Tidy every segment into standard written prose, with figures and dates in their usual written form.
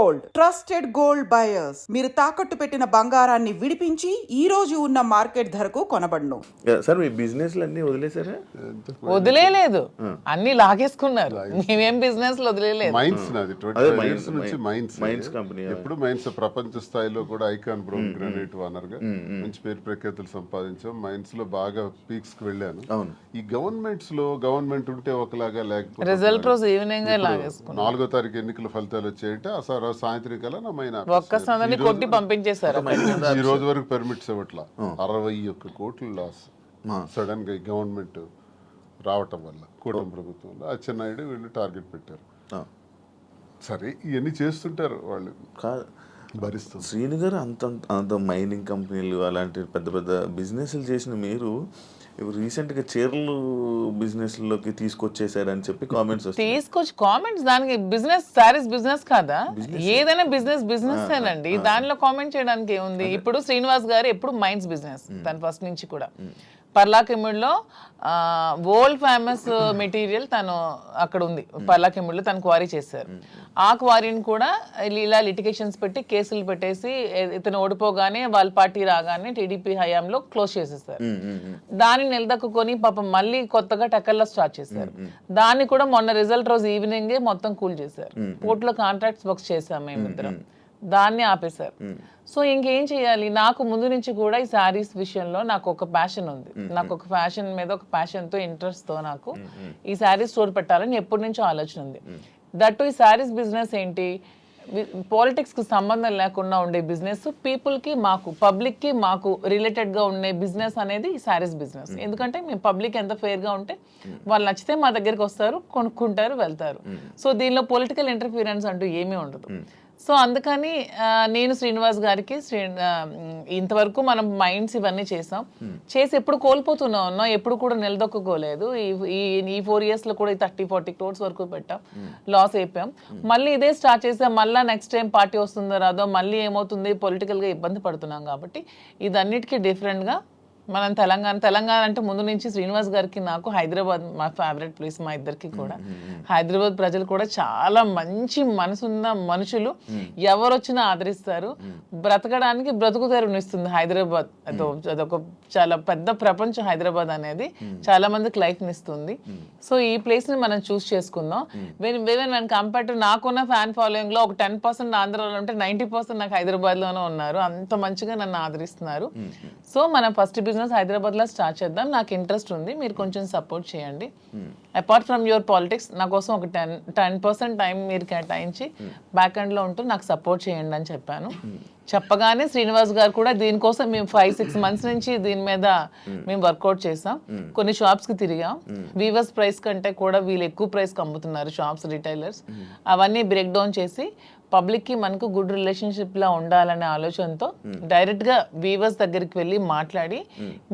Gold, trusted gold buyers. మీరు తాకట్టు పెట్టిన బంగారాన్ని విడిపించి ఈ రోజు ఉన్న మార్కెట్ ధరకు కొనబడును. సార్ మీ బిజినెస్ అన్ని వదిలేసారా? వదిలేదు, అన్ని లాగేసుకున్నారు. మేమేం బిజినెస్ వదిలేదు. మైన్స్ నాది 25 years నుంచి మైన్స్ కంపెనీ. ఎప్పుడు మైన్స్ ప్రపంచ స్థాయిలో కూడా ఐకాన్ బ్రౌన్ గ్రానైట్ ఓనర్ గా మంచి పేరు ప్రఖ్యాతులు సంపాదించాం. మైన్స్ లో బాగా పీక్స్ కి వెళ్ళాను. ఈ గవర్నమెంట్స్ లో గవర్నమెంట్ ఉంటే ఒకలాగా, లేకపోతే రిజల్ట్ రోజు ఈవినింగ్ లాగేసుకున్నారు. 4వ తారీఖు ఎన్నికల ఫలితాలు వచ్చాయంటే ఆ సాయంత్రం కల్లా నా మైన ఒక్కసారి కొట్టి పంపించేశారు. ఈ రోజు వరకు పర్మిట్స్ ఇవ్వట్లా. 61 కోట్ల లాస్ సడన్ గా గవర్నమెంట్ రావటం వల్ల, కూటమి ప్రభుత్వంలో అచ్చెన్నాయుడు వీళ్ళు టార్గెట్ పెట్టారు. సరే ఇవన్నీ చేస్తుంటారు వాళ్ళు, భరిస్తుంది. శ్రీను గారు అంత మైనింగ్ కంపెనీలు అలాంటి పెద్ద పెద్ద బిజినెస్లు చేసిన మీరు రీసెంట్గా చీరలు బిజినెస్లోకి తీసుకొచ్చేసారని చెప్పి కామెంట్స్ కామెంట్స్ దానికి బిజినెస్ సారీస్ బిజినెస్ కాదా? ఏదైనా బిజినెస్ ఏనండి, దానిలో కామెంట్ చేయడానికి ఏముంది? ఇప్పుడు శ్రీనివాస్ గారు ఎప్పుడు మైన్స్ బిజినెస్ తను ఫస్ట్ నుంచి కూడా. పర్లాకెమ్మిడిలో వరల్డ్ ఫేమస్ మెటీరియల్ తను అక్కడ ఉంది. పర్లాకెమ్మిడిలో తను క్వారీ చేశారు. ఆ క్వారీని కూడా ఇలా లిటిగేషన్స్ పెట్టి కేసులు పెట్టేసి ఇతను ఓడిపోగానే వాళ్ళ పార్టీ రాగానే టీడీపీ హయాంలో క్లోజ్ చేసేసారు. దాన్ని నిలదక్కుని పాపం మళ్ళీ కొత్తగా టెక్కల్లో స్టార్ట్ చేశారు. దాన్ని కూడా మొన్న రిజల్ట్ రోజు ఈవినింగే మొత్తం కూల్ చేశారు. పోర్టులో కాంట్రాక్ట్స్ వర్క్స్ చేశాం మేమిద్దరం, దాన్ని ఆపేశారు. సో ఇంకేం చేయాలి? నాకు ముందు నుంచి కూడా ఈ శారీస్ విషయంలో నాకు ఒక ప్యాషన్ ఉంది. నాకు ఒక ఫ్యాషన్ మీద ఒక ప్యాషన్తో ఇంట్రెస్ట్తో నాకు ఈ శారీస్ స్టోర్ పెట్టాలని ఎప్పటి నుంచో ఆలోచన ఉంది. దట్టు ఈ శారీస్ బిజినెస్ ఏంటి, పాలిటిక్స్కి సంబంధం లేకుండా ఉండే బిజినెస్, పీపుల్కి మాకు పబ్లిక్కి మాకు రిలేటెడ్గా ఉండే బిజినెస్ అనేది ఈ శారీస్ బిజినెస్. ఎందుకంటే మేము పబ్లిక్ ఎంత ఫెయిర్గా ఉంటే వాళ్ళు నచ్చితే మా దగ్గరికి వస్తారు, కొనుక్కుంటారు, వెళ్తారు. సో దీనిలో పొలిటికల్ ఇంటర్ఫీరెన్స్ అంటూ ఏమీ ఉండదు. సో అందుకని నేను శ్రీనివాస్ గారికి ఇంతవరకు మనం మైండ్స్ ఇవన్నీ చేసాం, చేసి ఎప్పుడు కోల్పోతూనే ఉన్నాం, ఎప్పుడు కూడా నిలదొక్కుకోలేదు. ఈ 4 years లో కూడా 30-40 crores వరకు పెట్టాం, లాస్ అయిపోయాం. మళ్ళీ ఇదే స్టార్ట్ చేసాం. మళ్ళీ నెక్స్ట్ టైం పార్టీ వస్తుందో రాదో, మళ్ళీ ఏమవుతుంది, పొలిటికల్గా ఇబ్బంది పడుతున్నాం. కాబట్టి ఇదన్నిటికీ డిఫరెంట్గా మనం తెలంగాణ అంటే ముందు నుంచి శ్రీనివాస్ గారికి నాకు హైదరాబాద్ మా ఫేవరెట్ ప్లేస్, మా ఇద్దరికి కూడా. హైదరాబాద్ ప్రజలు కూడా చాలా మంచి మనసున్న మనుషులు, ఎవరు వచ్చినా ఆదరిస్తారు. బ్రతకడానికి బ్రతుకు తెరునిస్తుంది హైదరాబాద్. అదొక చాలా పెద్ద ప్రపంచం హైదరాబాద్ అనేది, చాలా మందికి లైఫ్ని ఇస్తుంది. సో ఈ ప్లేస్ని మనం చూస్ చేసుకుందాం. వెన్ కంపేర్ టు నాకున్న ఫ్యాన్ ఫాలోయింగ్లో ఒక 10% ఆంధ్రాలో ఉంటే 90% నాకు హైదరాబాద్లోనే ఉన్నారు. అంత మంచిగా నన్ను ఆదరిస్తున్నారు. సో మనం ఫస్ట్ బిజినెస్ హైదరాబాద్లో స్టార్ట్ చేద్దాం. నాకు ఇంట్రెస్ట్ ఉంది, మీరు కొంచెం సపోర్ట్ చేయండి. అపార్ట్ ఫ్రమ్ యువర్ పాలిటిక్స్ నా కోసం ఒక 10% టైం మీరు కేటాయించి బ్యాక్ ఎండ్లో ఉంటూ నాకు సపోర్ట్ చేయండి అని చెప్పాను. చెప్పగానే శ్రీనివాస్ గారు కూడా దీనికోసం మేము 5-6 months నుంచి దీని మీద మేము వర్కౌట్ చేసాం. కొన్ని షాప్స్కి తిరిగాం. వీవర్స్ ప్రైస్ కంటే కూడా వీళ్ళు ఎక్కువ ప్రైస్కి అమ్ముతున్నారు షాప్స్, రిటైలర్స్. అవన్నీ బ్రేక్ డౌన్ చేసి పబ్లిక్కి మనకు గుడ్ రిలేషన్షిప్లా ఉండాలనే ఆలోచనతో డైరెక్ట్గా వీవర్స్ దగ్గరికి వెళ్ళి మాట్లాడి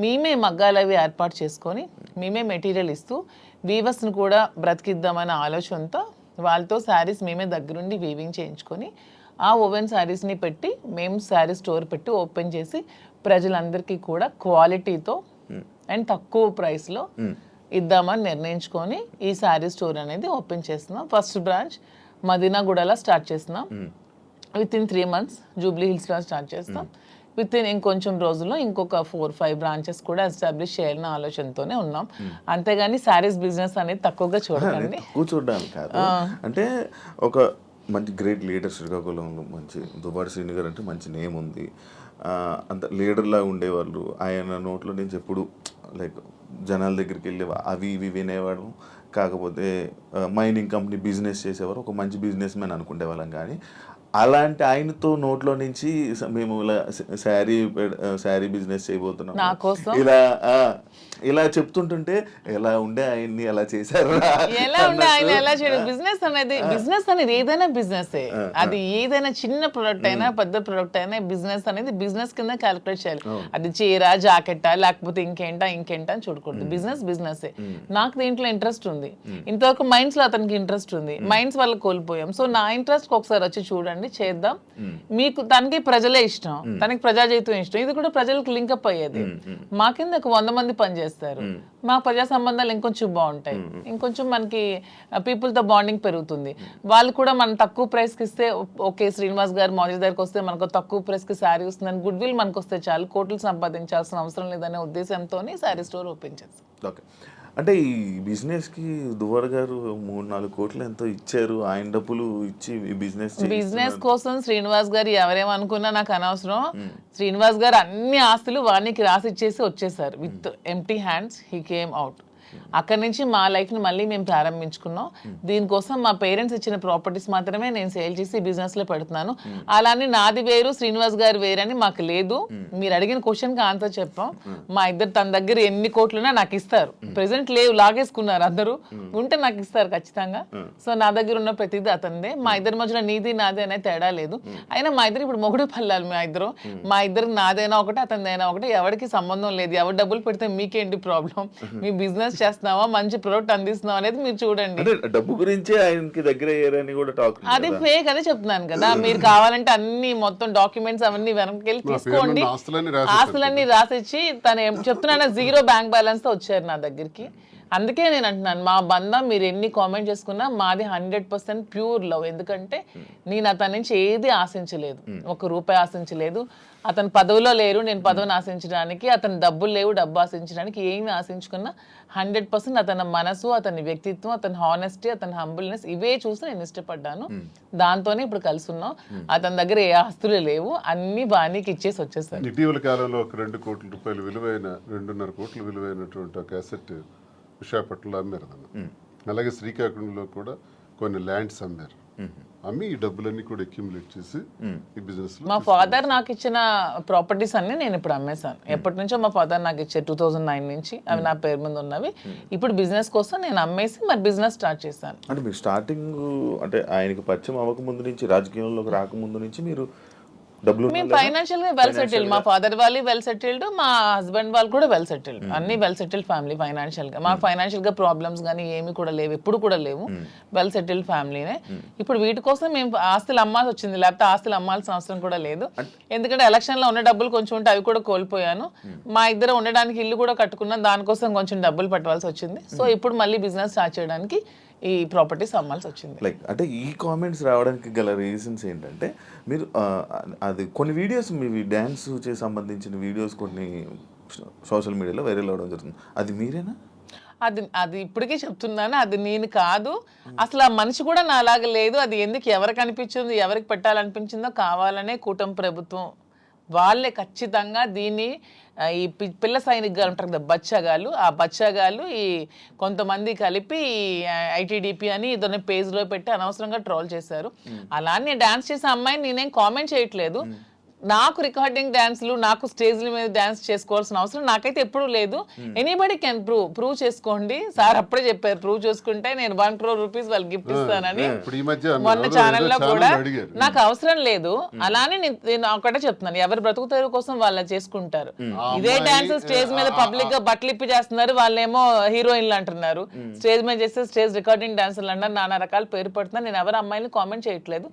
మేమే మగ్గాలు అవి ఏర్పాటు చేసుకొని మేమే మెటీరియల్ ఇస్తూ వీవర్స్ని కూడా బ్రతికిద్దామనే ఆలోచనతో వాళ్ళతో శారీస్ మేమే దగ్గరుండి వీవింగ్ చేయించుకొని ఆ ఓవెన్ శారీస్ని పెట్టి మేము శారీ స్టోర్ పెట్టి ఓపెన్ చేసి ప్రజలందరికీ కూడా క్వాలిటీతో అండ్ తక్కువ ప్రైస్లో ఇద్దామని నిర్ణయించుకొని ఈ శారీ స్టోర్ అనేది ఓపెన్ చేస్తున్నాం. ఫస్ట్ బ్రాంచ్ మదీనాగూడలో స్టార్ట్ చేస్తున్నాం. విత్-in 3 months జూబ్లీ హిల్స్లో స్టార్ట్ చేస్తాం. విత్-in ఇంకొంచెం రోజుల్లో ఇంకొక 4-5 branches కూడా ఎస్టాబ్లిష్ చేయాలన్న ఆలోచనతోనే ఉన్నాం. అంతేగాని శారీస్ బిజినెస్ అనేది తక్కువగా చూడండి. చూడడానికి కాదు, అంటే ఒక మంచి గ్రేట్ లీడర్ శ్రీకాకుళంలో, మంచి దుబాటి శ్రీను గారు అంటే మంచి నేమ్ ఉంది. అంత లీడర్లా ఉండేవాళ్ళు. ఆయన నోట్లో నుంచి ఎప్పుడు లైక్ జనాల దగ్గరికి వెళ్ళి అవి ఇవి వినేవాడు. కాకపోతే మైనింగ్ కంపెనీ బిజినెస్ చేసేవారు, ఒక మంచి బిజినెస్ మ్యాన్ అనుకునే వాళ్ళం. కానీ అలాంటి ఆయనతో నోట్లో నుంచి మేము ఇలా శారీ బిజినెస్ చేయబోతున్నాం ఇలా చెప్తుంటుంటే ఎలా ఉండే ఆయన్ని ఎలా చేశారు, ఎలా ఉండే ఆయన ఎలా చేయడం. బిజినెస్ అనేది ఏదైనా బిజినెస్, అది ఏదైనా చిన్న ప్రొడక్ట్ అయినా పెద్ద ప్రొడక్ట్ అయినా బిజినెస్ అనేది బిజినెస్ కింద క్యాలిక్యులేట్ చేయాలి. అది చీర, జాకెట్టా, లేకపోతే ఇంకేంటా అని చూడకూడదు. బిజినెస్. నాకు దీంట్లో ఇంట్రెస్ట్ ఉంది. ఇంతవరకు మైండ్స్ లో అతనికి ఇంట్రెస్ట్ ఉంది, మైండ్స్ వల్ల కోల్పోయాం. సో నా ఇంట్రెస్ట్ ఒకసారి వచ్చి చూడండి, రండి చేద్దాం, మీకు తనకి ప్రజలే ఇష్టం, తనకి ప్రజాజీవితం ఇష్టం, ఇది కూడా ప్రజలకు లింకప్ అయ్యేది. మా కింద ఒక 100 మంది పనిచేస్తారు, మా ప్రజా సంబంధాలు ఇంకొంచెం బాగుంటాయి, ఇంకొంచెం మనకి పీపుల్ తో బాండింగ్ పెరుగుతుంది. వాళ్ళు కూడా మనం తక్కువ ప్రైస్ కి ఇస్తే ఓకే, శ్రీనివాస్ గారు మౌజీ దగ్గరికి వస్తే మనకు తక్కువ ప్రైస్ కి శారీ వస్తుందని గుడ్ విల్ మనకు వస్తే చాలు, కోట్లు సంపాదించాల్సిన అవసరం లేదనే ఉద్దేశంతో శారీ స్టోర్ ఓపెన్ చేస్తాం. ఓకే, అంటే ఈ బిజినెస్కి దువ్వాడ గారు 3-4 కోట్లు ఎంతో ఇచ్చారు, ఆయన డబ్బులు ఇచ్చి ఈ బిజినెస్ కోసం శ్రీనివాస్ గారు ఎవరేమనుకున్నా నాకు అనవసరం. శ్రీనివాస్ గారు అన్ని ఆస్తులు వానికి రాసి ఇచ్చేసి వచ్చేసారు. With empty hands he came out. అక్కడి నుంచి మా లైఫ్ని మళ్ళీ మేము ప్రారంభించుకున్నాం. దీనికోసం మా పేరెంట్స్ ఇచ్చిన ప్రాపర్టీస్ మాత్రమే నేను సేల్ చేసి బిజినెస్లో పెడుతున్నాను. అలానే నాది వేరు శ్రీనివాస్ గారు వేరని మాకు లేదు. మీరు అడిగిన క్వశ్చన్కి ఆన్సర్ చెప్పాం. మా ఇద్దరు తన దగ్గర ఎన్ని కోట్లున్నా నాకు ఇస్తారు. ప్రెసెంట్ లేవు, లాగేసుకున్నారు అందరూ, ఉంటే నాకు ఇస్తారు ఖచ్చితంగా. సో నా దగ్గర ఉన్న ప్రతిదీ అతనిదే. మా ఇద్దరి మధ్యలో నీది నాది అనే తేడా లేదు. అయినా మా ఇద్దరు ఇప్పుడు మొగుడు పల్లాలి. మా ఇద్దరు నాదైనా ఒకటి అతనిదైనా ఒకటి, ఎవరికి సంబంధం లేదు. ఎవరు డబ్బులు పెడితే మీకేంటి ప్రాబ్లం? మీ బిజినెస్ చేస్తున్నావా, మంచి ప్రొడక్ట్ అందిస్తున్నావా అనేది మీరు చూడండి. డబ్బు గురించి ఆయనకి దగ్గర అయ్యారని కూడా టాక్. అది ఫేక్ అదే చెప్తున్నాను కదా. మీరు కావాలంటే అన్ని మొత్తం డాక్యుమెంట్స్ అవన్నీ వెనక్కి తీసుకోండి, ఆస్తులన్నీ రాసిచ్చి తను చెప్తున్నాను 0 బ్యాంక్ బ్యాలెన్స్ తో వచ్చారు నా దగ్గరికి. అందుకే నేను అంటున్నాను, మా బంధం మీరు ఎన్ని కామెంట్ చేసుకున్నా మాది 100% ప్యూర్ లవ్. ఎందుకంటే నేను అతని నుంచి ఏది ఆశించలేదు, 1 రూపాయి ఆశించలేదు. అతను పదవిలో లేరు, నేను పదవిని ఆశించడానికి, అతను డబ్బులు లేవు, డబ్బు ఆశించడానికి. ఏమి ఆశించుకున్నా 100% అతని మనసు, అతని వ్యక్తిత్వం, అతని హానెస్టీ, అతని హంబుల్నెస్ ఇవే చూసి నేను ఇష్టపడ్డాను. దాంతోనే ఇప్పుడు కలిసి ఉన్నాం. అతని దగ్గర ఏ ఆస్తులు లేవు, అన్ని బాణీకి ఇచ్చేసి వచ్చేసారు. ఇటీవల కాలంలో ఒక 2 కోట్ల రూపాయలు విలువైన 2.5 కోట్ల విలువైనటువంటి ఒక అసెట్ విశాఖపట్నంలో అమ్మారు. అలాగే శ్రీకాకుళంలో కూడా కొన్ని ల్యాండ్స్ అమ్మారు. అమ్మి ఈ డబ్బులన్నీ కూడా అక్యుములేట్ చేసి ఈ బిజినెస్. మా ఫాదర్ నాకు ఇచ్చిన ప్రాపర్టీస్ అన్ని నేను ఇప్పుడు అమ్మేశాను. ఎప్పటి నుంచో మా ఫాదర్ నాకు ఇచ్చే 2009 నుంచి అవి నా పేరు మీద ఉన్నవి. ఇప్పుడు బిజినెస్ కోసం నేను అమ్మేసి మరి బిజినెస్ స్టార్ట్ చేశాను. అంటే మీరు స్టార్టింగ్ అంటే ఆయనకి పరిచయం అవ్వక ముందు నుంచి, రాజకీయంలోకి రాకముందు నుంచి మీరు మేము ఫైనాన్షియల్ గా వెల్ సెటిల్డ్. మా ఫాదర్ వాళ్ళు వెల్ సెటిల్డ్, మా హస్బెండ్ వాళ్ళు కూడా వెల్ సెటిల్డ్. అన్ని వెల్ సెటిల్డ్ ఫ్యామిలీ ఫైనాన్షియల్ గా. మా ఫైనాన్షియల్ గా ప్రాబ్లమ్స్ కానీ ఏమి కూడా లేవు, ఎప్పుడు కూడా లేవు. వెల్ సెటిల్డ్ ఫ్యామిలీనే. ఇప్పుడు వీటి కోసం మేము ఆస్తులు అమ్మాల్సి వచ్చింది, లేకపోతే ఆస్తులు అమ్మాల్సిన అవసరం కూడా లేదు. ఎందుకంటే ఎలక్షన్ లో ఉన్న డబ్బులు కొంచెం ఉంటే అవి కూడా కోల్పోయాను. మా ఇద్దరు ఉండడానికి ఇల్లు కూడా కట్టుకున్నాం, దానికోసం కొంచెం డబ్బులు పెట్టవలసి వచ్చింది. సో ఇప్పుడు మళ్ళీ బిజినెస్ స్టార్ట్ చేయడానికి ఈ ప్రాపర్టీస్ అమ్మాల్సి వచ్చింది. లైక్ అంటే ఈ కామెంట్స్ రావడానికి గల రీజన్స్ ఏంటంటే, మీరు అది కొన్ని వీడియోస్ మీ డ్యాన్స్ చే సంబంధించిన వీడియోస్ కొన్ని సోషల్ మీడియాలో వైరల్ అవ్వడం జరుగుతుంది. అది మీరేనా? అది ఇప్పటికీ చెప్తున్నాను, అది నేను కాదు. అసలు ఆ మనిషి కూడా నా అలాగ లేదు. అది ఎందుకు ఎవరికి అనిపించిందో, ఎవరికి పెట్టాలనిపించిందో కావాలనే కూటమి ప్రభుత్వం వాళ్ళే ఖచ్చితంగా దీన్ని ఈ పిల్ల సైనికులు ఉంటారు కదా, బచ్చగాళ్ళు, ఆ బచ్చగాళ్ళు ఈ కొంతమంది కలిపి ఐటీడీపీ అని ఇదొన్న పేజ్లో పెట్టి అనవసరంగా ట్రోల్ చేశారు. అలానే డాన్స్ చేసే అమ్మాయిని నేనేం కామెంట్ చేయట్లేదు. నాకు రికార్డింగ్ డాన్స్లు, నాకు స్టేజ్ల మీద డాన్స్ చేసుకోవాల్సిన అవసరం నాకైతే ఎప్పుడూ లేదు. ఎనీబడి కెన్ ప్రూవ్ చేసుకోండి. సార్ అప్పుడే చెప్పారు, ప్రూవ్ చేసుకుంటే నేను 1 crore rupees వాళ్ళకి గిఫ్ట్ ఇస్తానని మొన్న ఛానల్లో కూడా. నాకు అవసరం లేదు. అలానే నేను ఒకటే చెప్తున్నాను, ఎవరి బ్రతుకుతారు కోసం వాళ్ళు చేసుకుంటారు. ఇదే డాన్స్ స్టేజ్ మీద పబ్లిక్ గా బట్టలు ఇప్పి చేస్తున్నారు, వాళ్ళేమో హీరోయిన్లు అంటున్నారు. స్టేజ్ మీద చేస్తే స్టేజ్ రికార్డింగ్ డాన్సర్లు అంటారు, నానా రకాల పేరు పడుతున్నారు. నేను ఎవరి అమ్మాయిని కామెంట్ చేయట్లేదు.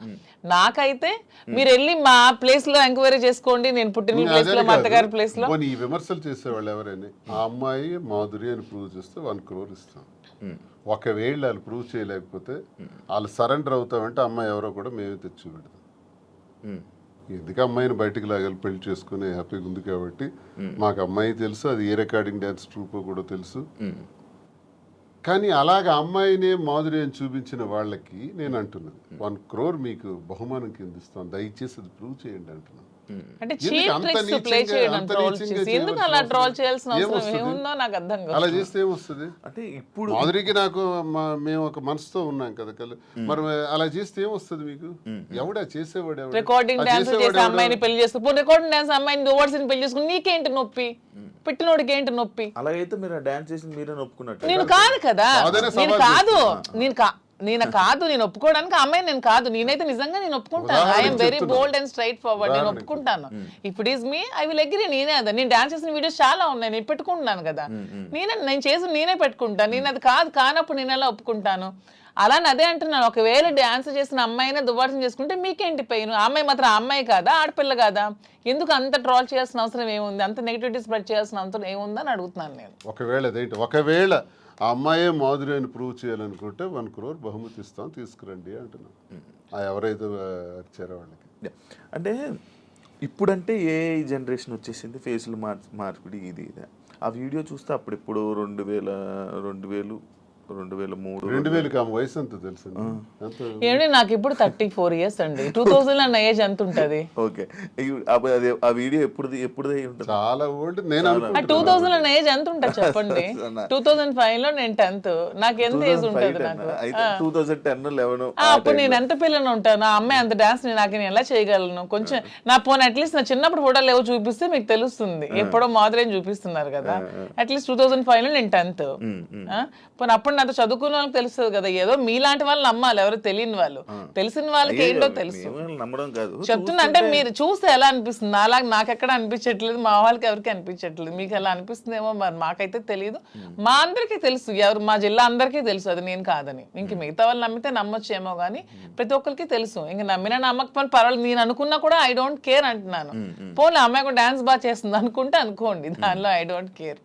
నాకైతే మీరు వెళ్ళి మా ప్లేస్ లో ఎంక్వైరీ చేసుకోండి, నేను పుట్టిన ప్లేస్ లో, మా అత్తగారి ప్లేస్ లో. ఈ విమర్శలు చేసేవాళ్ళు ఎవరైనా ఆ అమ్మాయి మాధురి అని ప్రూవ్ చేస్తే 1 crore ఇస్తాం. ఒకవేళ వాళ్ళు ప్రూవ్ చేయలేకపోతే వాళ్ళు సరెండర్ అవుతామంటే అమ్మాయి ఎవరో కూడా మేమే తెచ్చి పెడతాం. ఎందుకు అమ్మాయిని బయటకు లాగాలి, పెళ్లి చేసుకుని హ్యాపీగా ఉంది కాబట్టి. మాకు అమ్మాయి తెలుసు, అది ఏ రికార్డింగ్ డ్యాన్స్ ట్రూప్ కూడా తెలుసు. కానీ అలాగ అమ్మాయినే మాధురి అని చూపించిన వాళ్ళకి నేను అంటున్నాను, 1 crore మీకు బహుమానం కింద ఇస్తాం, దయచేసి అది ప్రూవ్ చేయండి అంటున్నాను. అంటే చీప్ ట్రిక్స్ ప్లే చేయడం, ట్రోల్ చేసి ఎందుకు అలా ట్రోల్ చేయాల్సిన అవసరం ఏముందో నాకు అర్థం కాదు. అలా చేస్తే ఏమొస్తుంది? అంటే ఇప్పుడు మాధురికి నాకు మేము ఒక మనసుతో ఉన్నాం కదా, మరి అలా చేస్తే ఏమొస్తుంది మీకు? ఎవడా చేసేవాడు? రికార్డింగ్ డాన్స్ చేసే అమ్మాయిని పెళ్లి చేసుకుని, రికార్డింగ్ డాన్స్ అమ్మాయిని డోవర్స్ పెళ్లి చేసుకుని నీకేంటి నొప్పి? పెట్టినోడికి ఏంటి నొప్పి? అలాగైతే మీరు డాన్స్ చేసి మీరే ఒప్పుకున్నట్టు. నేను కాదు కదా, నేను ఒప్పుకోవడానికి అమ్మాయి నేను కాదు. నేనైతే నిజంగా నేను ఒప్పుకుంటాను. I'm very bold and straight forward. నేను ఒప్పుకుంటాను. If it is me, I will agree. నేనే అదా, నేను డాన్స్ చేసిన వీడియోస్ చాలా ఉన్నాయి, నేను పెట్టుకుంటున్నాను కదా. నేను చేసి నేనే పెట్టుకుంటాను. నేను అది కానప్పుడు నేను ఎలా ఒప్పుకుంటాను? అలానే అదే అంటున్నాను, ఒకవేళ డాన్స్ చేసిన అమ్మాయినే దువ్వాసం చేసుకుంటే మీకేంటి పెయిన్? ఆ అమ్మాయి మాత్రం ఆ అమ్మాయి కాదా, ఆడపిల్ల కాదా? ఎందుకు అంత ట్రోల్ చేయాల్సిన అవసరం ఏముంది, అంత నెగిటివిటీ స్ప్రెడ్ చేయాల్సిన అవసరం ఏముంది అని అడుగుతున్నాను నేను. ఒకవేళ ఆ అమ్మాయే మాధురి అని ప్రూవ్ చేయాలనుకుంటే 1 crore బహుమతి ఇస్తాం, తీసుకురండి అంటున్నాం. ఎవరైతే వచ్చారో వాళ్ళకి. అంటే ఇప్పుడంటే ఏ జనరేషన్ వచ్చేసింది, ఫేసులు మార్పిడి ఇది ఇది. ఆ వీడియో చూస్తే అప్పుడెప్పుడు 2003 2000 ఆమె వయసు ఎంత తెలుసు? ఏమండి నాకు ఇప్పుడు 34 years అండి. 2000 అన్న ఏజ్ ఎంత ఉంటది? ఓకే, ఆ వీడియో ఎప్పుడు ఉంటుంది? చాలా ఓల్డ్. నేను 2000 అన్న ఏజ్ ఎంత ఉంటుంది చెప్పండి? 2005 లో నేను 10th. నాకు ఎంత ఏజ్ ఉంటుంది నాకు? 2010 11 అప్పుడు నేను ఎంత పిల్లని ఉంటాను, ఆ అమ్మాయి అంత డాన్స్ నాకు నేను ఎలా చేయగలను? కొంచెం నా పోనీ అట్లీస్ట్ నా చిన్నప్పుడు ఫోటోలు ఏవో చూపిస్తే మీకు తెలుస్తుంది. ఎప్పుడో మాదిరి చూపిస్తున్నారు కదా. అట్లీస్ట్ 2005 లో నేను 10th. పోనీ అప్పుడు నాతో చదువుకున్న వాళ్ళకి తెలుస్తుంది కదా. ఏదో మీలాంటి వాళ్ళు నమ్మాలి, ఎవరు తెలియని వాళ్ళు. తెలిసిన వాళ్ళకి ఏంటో తెలుసు. నమ్మడం కాదు చెప్తున్నా, అంటే మీరు చూస్తే ఎలా అనిపిస్తుంది? అలాగే నాకు ఎక్కడ అనిపించట్లేదు, మా వాళ్ళకి ఎవరికి అనిపించట్లేదు. మీకు ఎలా అనిపిస్తుందేమో మరి, మాకైతే తెలియదు. మా అందరికీ తెలుసు, ఎవరు మా జిల్లా అందరికీ తెలుసు అది నేను కాదని. ఇంక మిగతా వాళ్ళు నమ్మితే నమ్మొచ్చేమో కానీ ప్రతి ఒక్కరికి తెలుసు. ఇంక నమ్మినా నమ్మకపోయినా పర్వాలేదు, నేను అనుకున్నా కూడా ఐ డోంట్ కేర్ అంటున్నాను. పోనీ అమ్మాయి కూడా డాన్స్ బాగా చేస్తుంది అనుకుంటే అనుకోండి, దానిలో ఐ డోంట్ కేర్.